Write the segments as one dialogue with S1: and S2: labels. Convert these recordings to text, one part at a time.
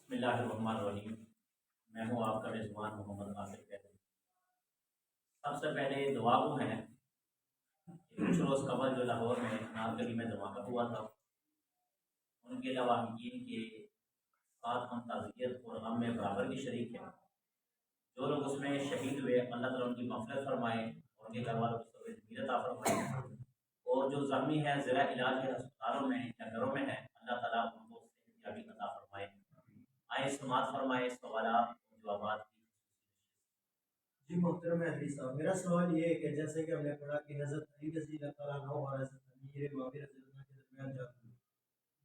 S1: بسم اللہ الرحمن الرحیم۔ میں ہوں آپ کا رضوان محمد آصف۔ سب سے پہلے دعا کو ہے کچھ روز قبل جو لاہور میں ناز گلی میں دھماکہ ہوا تھا، ان کے لواحقین کے ساتھ ہم تعزیت اور غم میں برابر کی شریک ہیں۔ جو لوگ اس میں شہید ہوئے، اللہ تعالیٰ ان کی مغفرت فرمائے اور ان کے گھر والوں کو صبر عطا فرمائے، اور جو زخمی ہیں زیر علاج ہے ہسپتالوں میں یا گھروں میں ہیں، اللہ تعالیٰ ان کو صحت عطا فرمائے۔ آئے سماعت فرمائے سوالات اور جوابات کی۔
S2: جی محترم حدیث صاحب، میرا سوال یہ ہے کہ جیسے کہ ہم نے پڑھا کہ حضرت علی رضی اللہ تعالیٰ عنہ اور حضرت امیر معاویہ رضی اللہ عنہ کے درمیان جنگ ہوئی،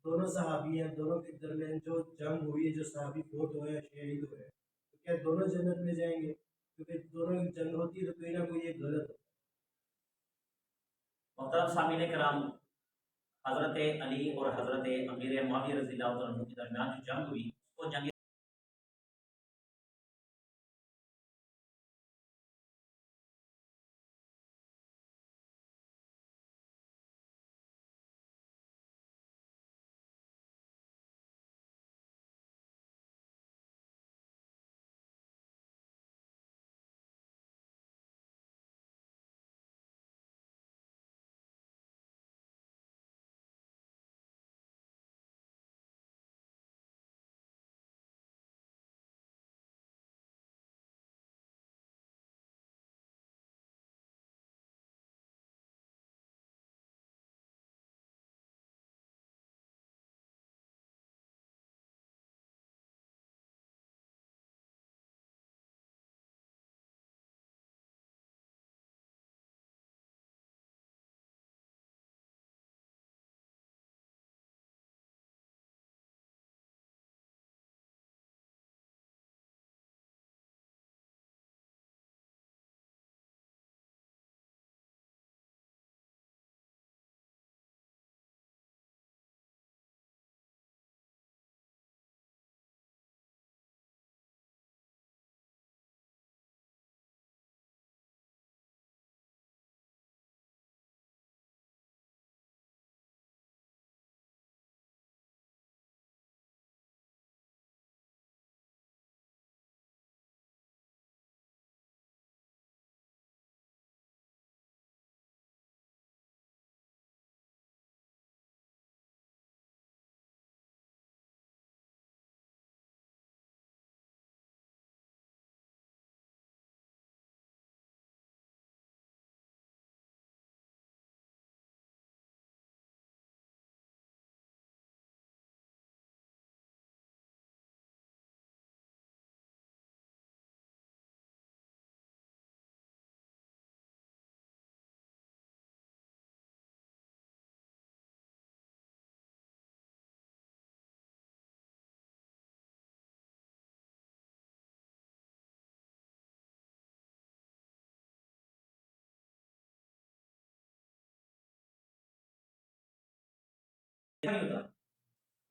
S2: دونوں صحابی ہیں، دونوں کے درمیان جو جنگ ہوئی ہے، جو صحابی فوت ہوئے ہیں، شہید ہوئے ہیں، تو کیا دونوں جنت میں جائیں گے؟ کیونکہ دونوں کی جنگ ہوتی ہے تو کوئی نہ کوئی ایک غلط ہوتا ہے۔
S1: محترم سامعین کرام، حضرت علی اور حضرت امیر معاویہ رضی اللہ عنہ کے درمیان جو جنگ ہوئی وہ جنگ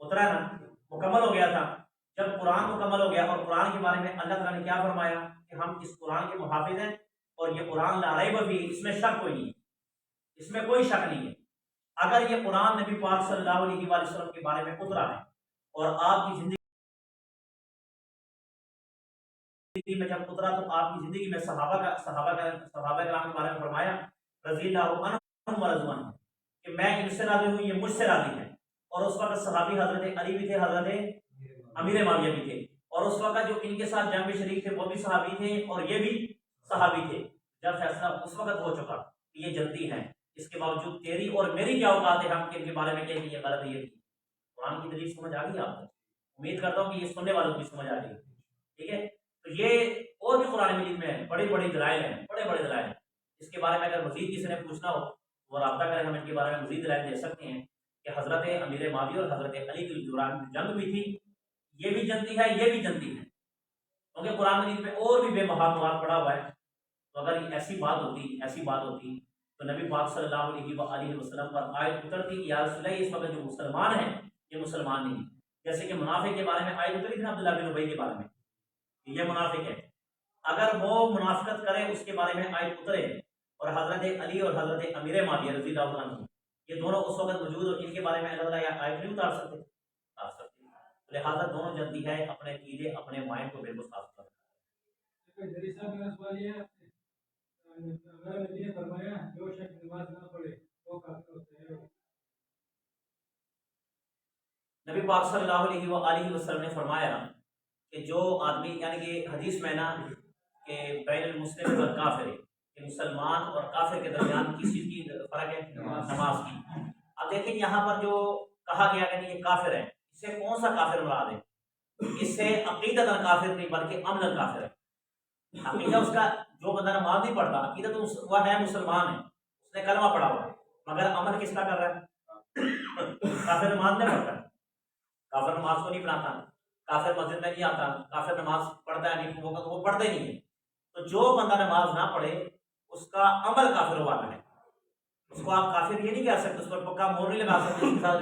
S1: اترا نا، مکمل ہو گیا تھا۔ جب قرآن مکمل ہو گیا اور قرآن کے بارے میں اللہ تعالیٰ نے کیا فرمایا کہ ہم اس قرآن کے محافظ ہیں اور یہ قرآن لا ریب فیہ، اس میں شک کوئی نہیں ہے، اس میں کوئی شک نہیں ہے۔ اگر یہ قرآن نبی پاک صلی اللہ علیہ وآلہ وسلم کے بارے میں اترا ہے اور آپ کی زندگی میں جب اترا تو آپ کی زندگی میں صحابہ کرام کے بارے میں فرمایا رضی اللہ عنہم ورضوا عنہ کہ میں ان سے راضی ہوں، یہ مجھ سے راضی ہے۔ اور اس وقت صحابی حضرت علی بھی تھے، حضرت امیر معاویہ بھی تھے، اور اس وقت جو ان کے ساتھ جنگ میں شریک تھے وہ بھی صحابی تھے اور یہ بھی صحابی تھے۔ جب فیصلہ اس وقت ہو چکا کہ یہ جنتی ہیں، اس کے باوجود تیری اور میری کیا اوقات ہے ہم ان کے بارے میں کہیں کہ یہ غلط ہے یہ تھی۔ قرآن کی دلیل سمجھ آ گئی آپ کو؟ امید کرتا ہوں کہ یہ سننے والوں کی سمجھ آ گئی، ٹھیک ہے؟ تو یہ اور بھی قرآن مجید میں بڑی بڑی دلائل ہیں، بڑے بڑے دلائل ہیں۔ اس کے بارے میں اگر مزید کسی نے پوچھنا ہو وہ رابطہ کریں، ہم ان کے بارے میں مزید دلائل دے سکتے ہیں کہ حضرت امیر معاویہ اور حضرت علی کی دوران جنگ بھی تھی، یہ بھی جنتی ہے، یہ بھی جنتی ہے، کیونکہ قرآن مجید میں اور بھی بے بہا مواد پڑا ہوا ہے۔ تو اگر ایسی بات ہوتی تو نبی پاک صلی اللہ علیہ وآلہ وسلم پر آیت اترتی کہ یا رسول اللہ اس وقت جو مسلمان ہیں یہ مسلمان نہیں، جیسے کہ منافق کے بارے میں آیت اتری تھی عبداللہ بن ابی کے بارے میں، یہ منافق ہے، اگر وہ منافقت کرے اس کے بارے میں آیت اترے، اور حضرت علی اور حضرت امیر معاویہ رضی اللہ عنہ یہ دونوں اس وقت موجود ہو، ان کے بارے میں اللہ تعالیٰ آیت نہیں اتار سکتے؟ لہٰذا دونوں جلدی ہے اپنے عقیدے اپنے مائنڈ کو بالکل صاف کرنا.
S3: میرا سوال یہ ہے ہمارے نبی نے فرمایا جو شخص نماز نہ پڑھے وہ کافر ہوتا ہے.
S1: نبی پاک صلی اللہ علیہ وآلہ وسلم نے فرمایا کہ جو آدمی یعنی کہ حدیث میں نا کہ بین المسلم والکافر کہ مسلمان اور کافر کے درمیان کس چیز کی فرق ہے؟ نماز کی. اب دیکھیں یہاں پر جو کہا گیا کہ یہ کافر ہے، اس سے کون سا کافر مراد ہے؟ اس سے عقیدت کافر نہیں بلکہ عمل کافر ہے. عقیدہ اس کا جو بندہ نماز نہیں پڑھتا عقیدہ تو وہ ہے مسلمان ہے، اس نے کلمہ پڑھا ہوا ہے، مگر عمل کس کا کر رہا ہے؟ کافر نماز نہیں پڑھتا، کافر نماز کو نہیں پڑھاتا، کافر مسجد میں نہیں آتا، کافر نماز پڑھتا ہے نہیں وہ پڑھتا ہی نہیں ہے. تو جو بندہ نماز نہ پڑھے اس کا عمل کافر والا ہے، اس کو آپ کافر یہ نہیں کہہ سکتے، اس پر پکا مور نہیں لگا سکتے.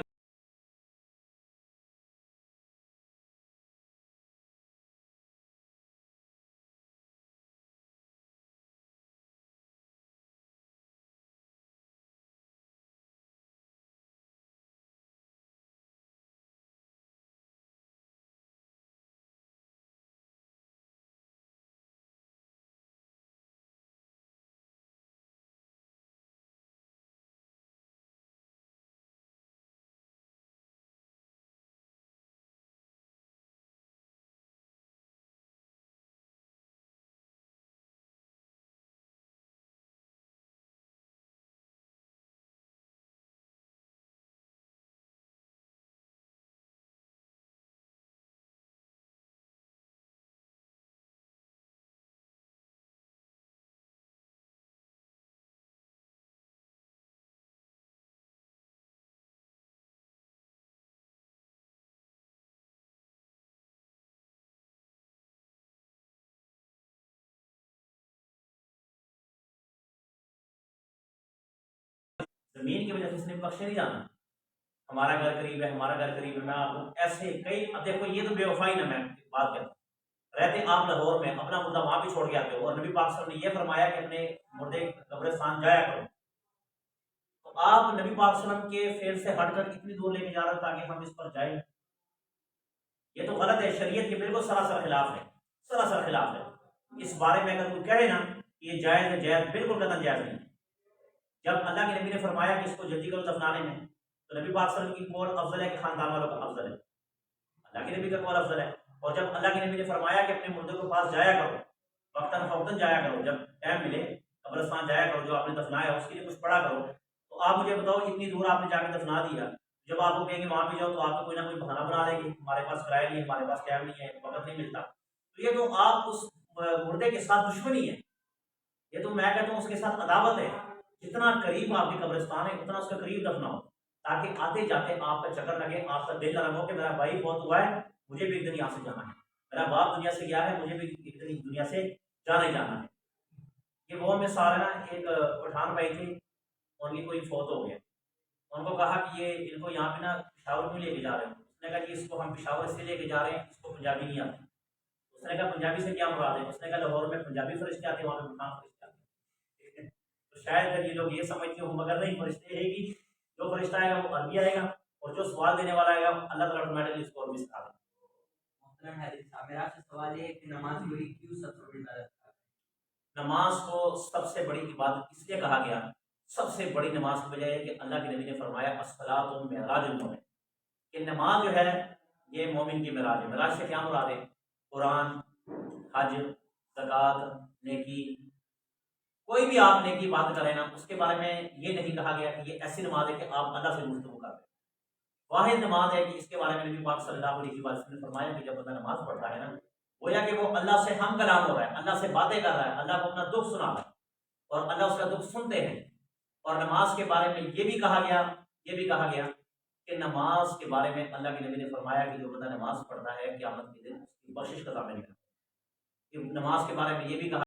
S1: زمین کی وجہ سے اس نے بخشے نہیں جانا. ہمارا گھر قریب ہے، ہمارا گھر قریب ہے، میں آپ کو ایسے کئی. اب دیکھو یہ تو بے وفائی نہ، میں بات کرتا ہوں، رہتے آپ لاہور میں اپنا مردہ وہاں بھی چھوڑ کے آتے ہو، اور نبی پاک صلی اللہ علیہ وسلم نے یہ فرمایا کہ اپنے مردے قبرستان جایا کرو. تو آپ نبی پاک صلی اللہ علیہ وسلم کے فعل سے ہٹ کر اتنی دور لے کے جا رہے تاکہ ہم اس پر جائیں، یہ تو غلط ہے، شریعت کے بالکل سراسر خلاف ہے، سراسر خلاف ہے. اس بارے میں اگر کوئی کہے نا یہ جائز ہے، جائز بالکل قطعا جائز نہیں. جب اللہ کے نبی نے فرمایا کہ اس کو جلدی کرو دفنانے میں، تو نبی پاک صلی اللہ علیہ وسلم کی قول افضل ہے کہ خاندان والوں کا افضل ہے؟ اللہ کے نبی کا قول افضل ہے. اور جب اللہ کے نبی نے فرمایا کہ اپنے مردوں کے پاس جایا کرو، وقتاً فوقتاً جایا کرو، جب ٹائم ملے قبرستان جایا کرو، جو آپ نے دفنایا اس کے لیے کچھ پڑھا کرو. تو آپ مجھے بتاؤ اتنی دور آپ نے جا کے دفنا دیا، جب آپ کو کہیں گے وہاں پہ جاؤ تو آپ کو کوئی نہ کوئی بہانہ بنا لیں گے، ہمارے پاس کرایہ نہیں ہے، ہمارے پاس ٹائم نہیں ہے، وقت نہیں ملتا. تو یہ تو آپ اس مردے کے ساتھ دشمنی ہے، یہ تو میں کہتا ہوں اس کے ساتھ عداوت ہے. جتنا قریب آپ کی قبرستان ہے اتنا اس کا قریب دفناؤ، تاکہ آتے جاتے آپ کا چکر لگے، آپ کا دل نرم ہو کہ میرا بھائی بہت ہوا ہے، مجھے بھی ایک دن یہاں سے جانا ہے، میرا باپ دنیا سے گیا ہے، مجھے بھی ایک دن دنیا سے جانا ہی جانا ہے. یہ وہ مثال ہے نا، ایک پٹھان بھائی تھے، ان کی کوئی فوت ہو گیا، ان کو کہا کہ یہ ان کو یہاں پہ نا پشاور میں لے کے جا رہے ہیں. اس نے کہا کہ اس کو ہم پشاور سے لے کے جا رہے ہیں، اس کو پنجابی نہیں آتی. اس نے کہا پنجابی سے کیا مراد ہے؟ اس نے کہا لاہور میں پنجابی فرشتے آتے ہیں، وہاں پہ پٹھان فرشتے آتے ہیں. تو شاید اگر یہ لوگ یہ سمجھتے ہوں، مگر نہیں، فرشتے رہے گی، جو فرشتہ آئے گا وہ عربی آئے گا، اور جو سوال دینے والا آئے گا اللہ تعالیٰ آٹومیٹکلی اس کو عربی سکھا دے.
S4: محترم حضرت صاحب، میرا آپ سے سوال یہ ہے کہ نماز پوری کیوں سب سے بڑی عبادت ہے؟
S1: نماز کو سب سے بڑی عبادت اس لیے کہا گیا، سب سے بڑی نماز کی وجہ ہے کہ اللہ کے نبی نے فرمایا الصلاۃ معراج المومن، کہ نماز جو ہے یہ مومن کی معراج ہے. معراج سے کیا مراد ہے؟ قرآن، حج، زکوٰۃ، نیکی. کوئی بھی آپ نیکی بات کریں نا اس کے بارے میں یہ نہیں کہا گیا کہ یہ ایسی نماز ہے کہ آپ اللہ سے گفتگو کر رہے ہیں. واحد نماز ہے کہ اس کے بارے میں نبی پاک صلی اللہ علیہ وسلم نے فرمایا کہ جب بندہ نماز پڑھتا ہے نا گویا کہ وہ اللہ سے ہم کلام ہو رہا ہے، اللہ سے باتیں کر رہا ہے، اللہ کو اپنا دکھ سنا رہا ہے، اور اللہ اس کا دکھ سنتے ہیں. اور نماز کے بارے میں یہ بھی کہا گیا کہ نماز کے بارے میں اللہ کے نبی نے فرمایا کہ جو بندہ نماز پڑھتا ہے قیامت کے دن اس کی بخشش کا ضامن ہے. نماز کے بارے میں یہ بھی کہا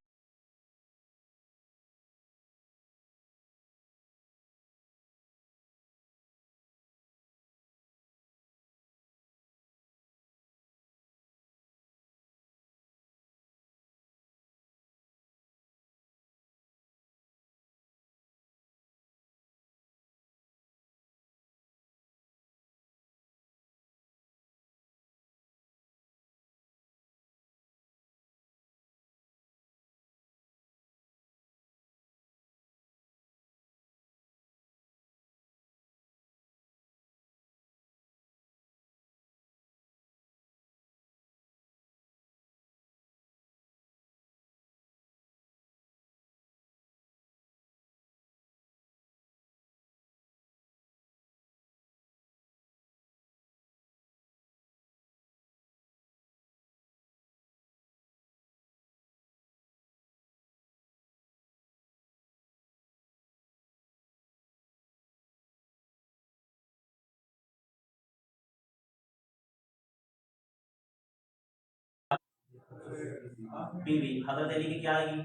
S1: بیوی حضرت علی کی کیا لگی؟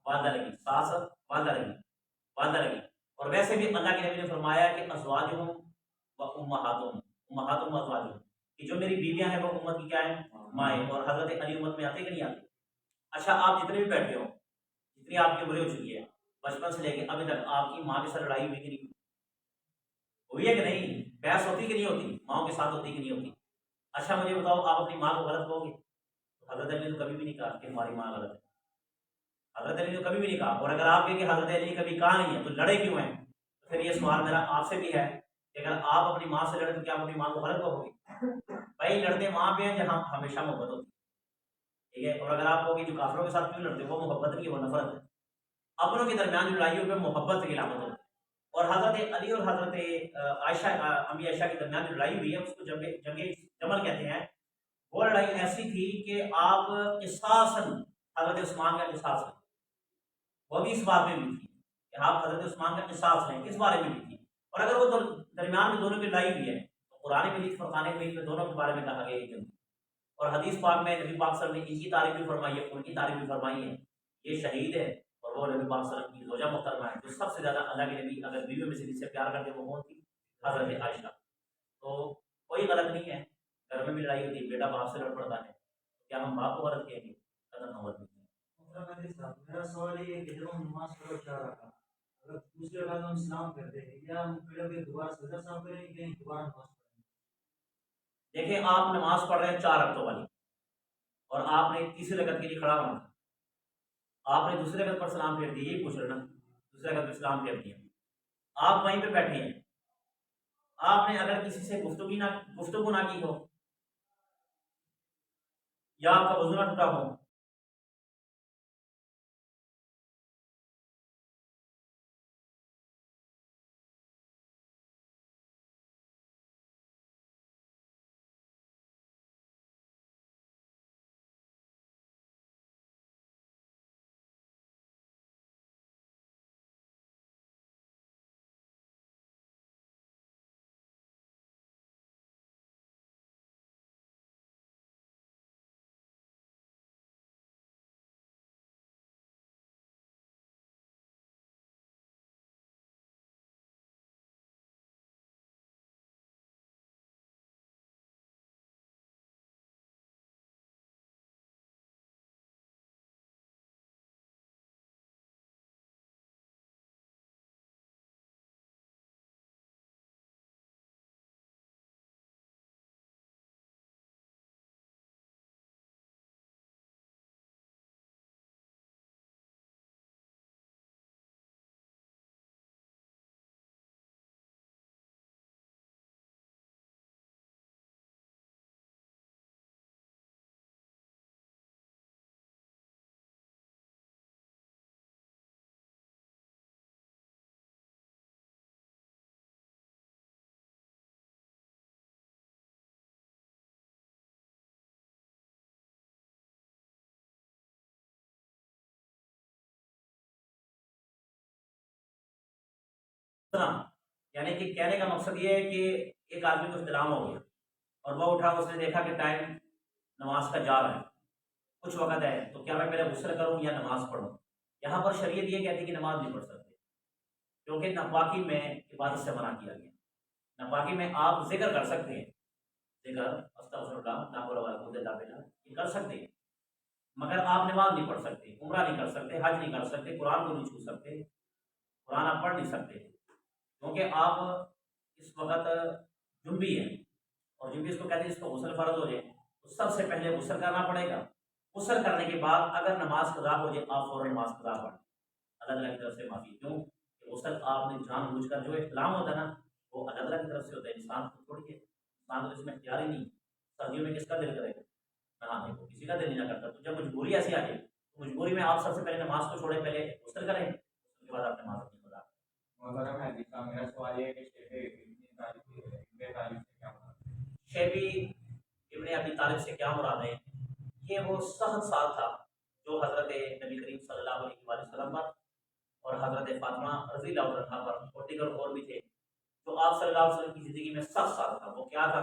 S1: والدہ لگی، ساس والدہ لگی، والدہ لگی. اور ویسے بھی اللہ کے نبی نے فرمایا کہ ازواجہم و امہاتہم و ازواجہم، کہ جو میری بیویاں ہیں وہ امت کی کیا ہیں؟ مائیں. اور حضرت علی امت میں آتے کہ نہیں آتے؟ اچھا آپ جتنے بھی بیٹھے ہو، جتنی آپ کی عمریں ہو چکی ہے بچپن سے لے کے ابھی تک، آپ کی ماں کے ساتھ لڑائی ہوئی کہ نہیں ہوئی ہے کہ نہیں؟ بحث ہوتی کہ نہیں ہوتی؟ ماؤں کے ساتھ ہوتی کہ نہیں ہوتی؟ اچھا مجھے بتاؤ، آپ اپنی ماں کو غلط کہو گے؟ حضرت علی نے تو کبھی بھی نہیں کہا کہ ہماری ماں غلط ہے. حضرت علی نے کبھی بھی نہیں کہا. اور اگر آپ کہیں کہ حضرت علی نے کبھی کہا نہیں ہے تو لڑے کیوں ہیں؟ تو پھر یہ سوال میرا آپ سے بھی ہے کہ اگر آپ اپنی ماں سے لڑے تو کیا اپنی ماں کو غلط کہو گے؟ بھائی لڑتے وہاں پہ ہیں جہاں ہمیشہ محبت ہوتی ہے، ٹھیک ہے. اور اگر آپ کہو کہ جو کافروں کے ساتھ کیوں لڑتے وہ محبت نہیں، وہ نفرت ہے. اپنوں کے درمیان جو لڑائیوں پہ محبت کی علامت ہوتی ہے. اور حضرت علی اور حضرت عائشہ امی عائشہ کے درمیان جو لڑائی ہوئی ہے اس کو جنگ جمل کہتے ہیں. وہ لڑائی ایسی تھی کہ آپ قصاصاً حضرت عثمان کا قصاص لیں، وہ بھی اس بات میں بھی تھی کہ آپ حضرت عثمان کا قصاص لیں، اس بارے میں بھی تھی. اور اگر وہ درمیان میں دونوں کی لڑائی ہوئی ہے تو قرآن مجید فرقان مجید میں دونوں کے بارے میں کہا گیا ہے. اور حدیث پاک میں نبی پاک صلی اللہ علیہ وسلم نے ان کی تعریف بھی فرمائی ہے، ان کی تعریف بھی فرمائی ہے. یہ شہید ہے اور وہ نبی پاک صلی اللہ علیہ وسلم کی زوجہ محترمہ ہے. جو سب سے زیادہ اللہ کے نبی اگر بیویوں میں سے جس سے پیار کرتے وہ کون تھی؟ حضرت عائشہ. تو کوئی غلط نہیں ہے، گھر میں بھی لڑائی ہوتی ہے، بیٹا باپ سے لڑ پڑتا ہے، کیا ہم باپ کو غلط کہیں گے؟ اگر ہم غلط نہیں ہیں.
S2: میرا سوال یہ ہے کہ جب ہم نماز پڑھو چاہ رہا اگر دوسرے بعد ہم سلام کرتے ہیں یا ہم کھڑے ہوئے دوبارہ سجدہ صاحب کریں کہ دوبارہ نماز پڑھیں؟
S1: دیکھیں آپ نماز پڑھ رہے ہیں 4 رکعتوں والی اور آپ نے تیسری رکعت کے لیے کھڑا ہونا تھا، آپ نے دوسرے رکعت پر سلام پھیر دیا، یہی پوچھ رہے نا، دوسرے رکعت پر سلام پھیر دیا، آپ وہیں پہ بیٹھے ہیں. آپ نے اگر کسی سے گفتگو نہ کی ہو یا آپ کا وضو نہ ٹوٹا ہو، یعنی کہ کہنے کا مقصد یہ ہے کہ ایک آدمی کو احتلام ہو گیا اور وہ اٹھا، اس نے دیکھا کہ ٹائم نماز کا جا رہا ہے، کچھ وقت ہے، تو کیا میں پہلے غسل کروں یا نماز پڑھوں؟ یہاں پر شریعت یہ کہتی ہے کہ نماز نہیں پڑھ سکتے، کیونکہ ناپاکی میں عبادت سے منع کیا گیا. ناپاکی میں آپ ذکر کر سکتے ہیں، ذکر استغفر اللہ لا حول ولا قوت الا باللہ یہ کر سکتے ہیں، مگر آپ نماز نہیں پڑھ سکتے، عمرہ نہیں کر سکتے، حج نہیں کر سکتے، قرآن کو نہیں چھو سکتے، قرآن آپ پڑھ نہیں سکتے، کیونکہ آپ اس وقت جنبی ہیں. اور جنبی اس کو کہتے ہیں اس کو غسل فرض ہو جائے تو سب سے پہلے غسل کرنا پڑے گا. غسل کرنے کے بعد اگر نماز قضا ہو جائے آپ فوراً نماز قضا پڑھیں، اللہ تعالیٰ کی طرف سے معافی. کیوں کہ غسل آپ نے جان بوجھ کر، جو احتلام ہوتا ہے نا وہ اللہ تعالیٰ کی طرف سے ہوتا ہے، انسان کو چھوڑ کے، انسان کو اس میں اختیار ہی نہیں. سردیوں میں کس کا دل کرے گا نہانے کو؟ کسی کا دل نہیں کرتا. تو جب مجبوری ایسی آ جائے تو مجبوری میں آپ سب سے پہلے نماز کو چھوڑیں، پہلے غسل کریں، اس کے بعد آپ نماز اپنی قضا.
S5: محترم حدیث صاحب، میرا سوال یہ ہے کہ
S1: شیبی ابن ابی طالب سے کیا مراد ہے؟ یہ وہ سخت سال تھا جو حضرت نبی کریم صلی اللہ علیہ وآلہ وسلم پر اور حضرت فاطمہ رضی اللہ عنہا پر اور دیگر اور بھی تھے جو آپ صلی اللہ علیہ وسلم کی زندگی میں سخت سال تھا. وہ کیا تھا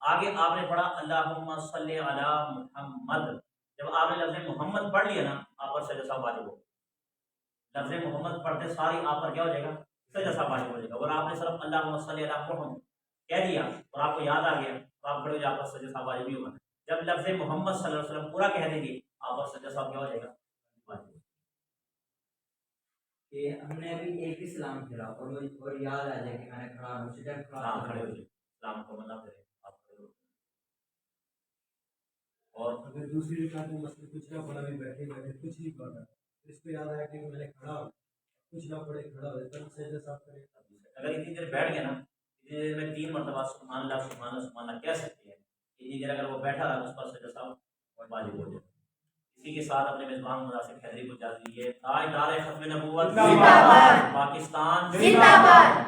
S1: آگے آپ نے پڑھا اللہم صلی علی محمد. جب آپ نے لفظ محمد پڑھ لیا نا آپ پر سجدہ سہو واجب ہو. لفظ محمد پڑھتے ساری آپ پر کیا ہو جائے گا؟ سجدہ سہو واجب ہو جائے گا. اور آپ نے صرف اللہم صلی علی محمد کہہ دیا اور آپ کو یاد آ گیا تو آپ کھڑے ہو جائے آپ پر سجدہ سہو واجب نہیں ہوگا. جب لفظ محمد صلی اللہ علیہ وسلم پورا کہہ دیں گے آپ پر سجدہ سہو کیا ہو جائے گا؟ واجب.
S4: کہ ہم نے ابھی ایک ہی سلام پھیرا اور یاد آ جائے کہ میں نے کھڑا ہوں سیدھا
S1: ہاں کھڑے ہو جائے سلام کو مطلب کرے آپ کھڑے ہو. اور
S2: اگر دوسری رکعت میں مثلا کچھ نہ پڑھا بھی بیٹھے بیٹھے کچھ نہیں پڑھا اس کو یاد آیا کہ میں نے کھڑا ہوں کچھ نہ پڑھے کھڑا ہو تب سجدہ صاحب کرے.
S1: اگر اتنی دیر بیٹھ گیا نا اتنی دیر میں 3 مرتبہ سبحان اللہ سبحان اللہ سبحان اللہ کہہ سکتے ہیں. اتنی دیر اگر وہ بیٹھا رہا اس پر سجدہ سہو واجب ہو جائے. اسی کے ساتھ اپنے میزبان مناسب حیدری کو اجازت دیجیے. تاج دار ختم نبوت
S6: زندہ باد.
S1: پاکستان
S6: زندہ باد.